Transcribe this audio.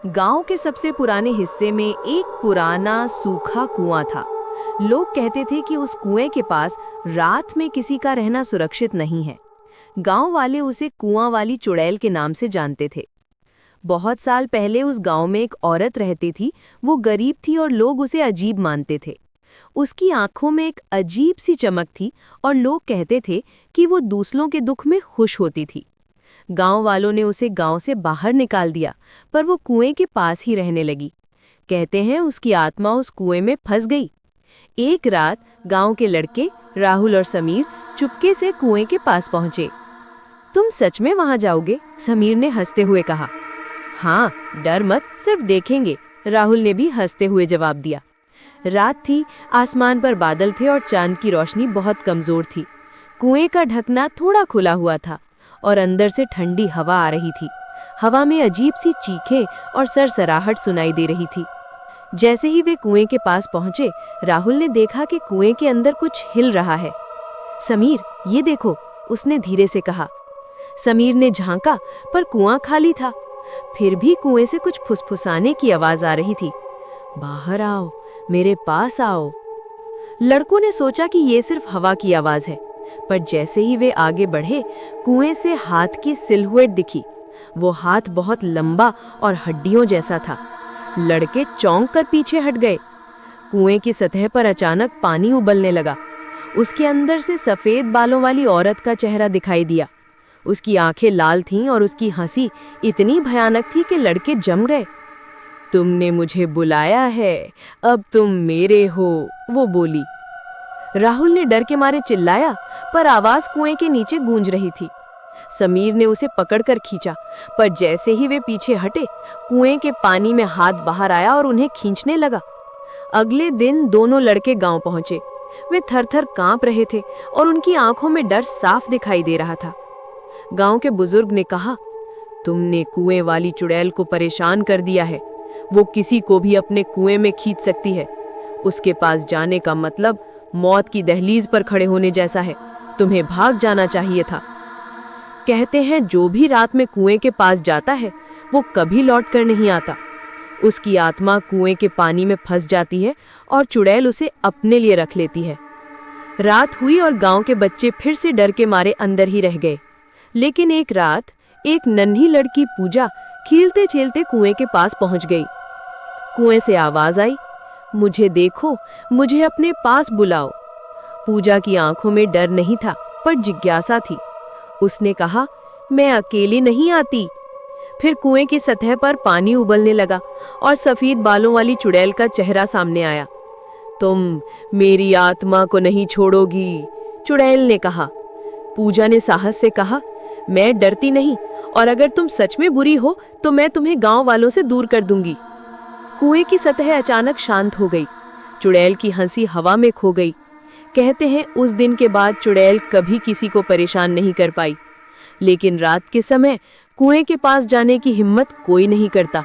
गांव के सबसे पुराने हिस्से में एक पुराना सूखा कुआं था। लोग कहते थे कि उस कुएं के पास रात में किसी का रहना सुरक्षित नहीं है। गांव वाले उसे कुआं वाली चुड़ैल के नाम से जानते थे। बहुत साल पहले उस गांव में एक औरत रहती थी। वो गरीब थी और लोग उसे अजीब मानते थे। उसकी आंखों में एक अजीब सी चमक थी और लोग कहते थे कि वो दूसरों के दुख में खुश होती थी। गांव वालों ने उसे गांव से बाहर निकाल दिया, पर वो कुएं के पास ही रहने लगी। कहते हैं उसकी आत्मा उस कुएं में फंस गई। एक रात गांव के लड़के राहुल और समीर चुपके से कुएं के पास पहुंचे। तुम सच में वहां जाओगे? समीर ने हंसते हुए कहा। हाँ, डर मत, सिर्फ देखेंगे, राहुल ने भी हंसते हुए जवाब दिया। रात थी, आसमान पर बादल थे और चांद की रोशनी बहुत कमजोर थी। कुएं का ढकना थोड़ा खुला हुआ था और अंदर से ठंडी हवा आ रही थी। हवा में अजीब सी चीखें और सरसराहट सुनाई दे रही थी। जैसे ही वे कुएं के पास पहुंचे, राहुल ने देखा कि कुएं के अंदर कुछ हिल रहा है। समीर, ये देखो, उसने धीरे से कहा। समीर ने झांका, पर कुआं खाली था। फिर भी कुएं से कुछ फुसफुसाने की आवाज आ रही थी। बाहर आओ, मेरे पास आओ। लड़कों ने सोचा कि ये सिर्फ हवा की आवाज है, पर जैसे ही वे आगे बढ़े, कुएं से हाथ की सिलहुएट दिखी। वो हाथ बहुत लंबा और हड्डियों जैसा था। लड़के चौंक कर पीछे हट गए। कुएं की सतह पर अचानक पानी उबलने लगा। उसके अंदर से सफेद बालों वाली औरत का चेहरा दिखाई दिया। उसकी आंखें लाल थीं और उसकी हंसी इतनी भयानक थी कि लड़के जम गए। तुमने मुझे बुलाया है, अब तुम मेरे हो, वो बोली। राहुल ने डर के मारे चिल्लाया, पर आवाज कुएं के नीचे गूंज रही थी। समीर ने उसे पकड़कर खींचा, पर जैसे ही वे पीछे हटे, कुएं के पानी में हाथ बाहर आया और उन्हें खींचने लगा। अगले दिन दोनों लड़के गांव पहुंचे। वे थर-थर कांप रहे थे और उनकी आंखों में डर साफ दिखाई दे रहा था। गांव के बुजुर्ग ने कहा, तुमने कुएं वाली चुड़ैल को परेशान कर दिया है। वो किसी को भी अपने कुएं में खींच सकती है। उसके पास जाने का मतलब मौत की दहलीज पर खड़े होने जैसा है। तुम्हें भाग जाना चाहिए था। कहते हैं जो भी रात में कुएं के पास जाता है, वो कभी लौट कर नहीं आता। उसकी आत्मा कुएं के पानी में फंस जाती है और चुड़ैल उसे अपने लिए रख लेती है। रात हुई और गांव के बच्चे फिर से डर के मारे अंदर ही रह गए। लेकिन एक रात एक नन्ही लड़की पूजा खेलते खेलते कुएं के पास पहुंच गई। कुएं से आवाज आई, मुझे देखो, मुझे अपने पास बुलाओ। पूजा की आंखों में डर नहीं था, पर जिज्ञासा थी। उसने कहा, मैं अकेली नहीं आती। फिर कुएं की सतह पर पानी उबलने लगा और सफेद बालों वाली चुड़ैल का चेहरा सामने आया। तुम मेरी आत्मा को नहीं छोड़ोगी, चुड़ैल ने कहा। पूजा ने साहस से कहा, मैं डरती नहीं, और अगर तुम सच में बुरी हो तो मैं तुम्हें गांव वालों से दूर कर दूंगी। कुएं की सतह अचानक शांत हो गई। चुड़ैल की हंसी हवा में खो गई। कहते हैं उस दिन के बाद चुड़ैल कभी किसी को परेशान नहीं कर पाई। लेकिन रात के समय कुएं के पास जाने की हिम्मत कोई नहीं करता।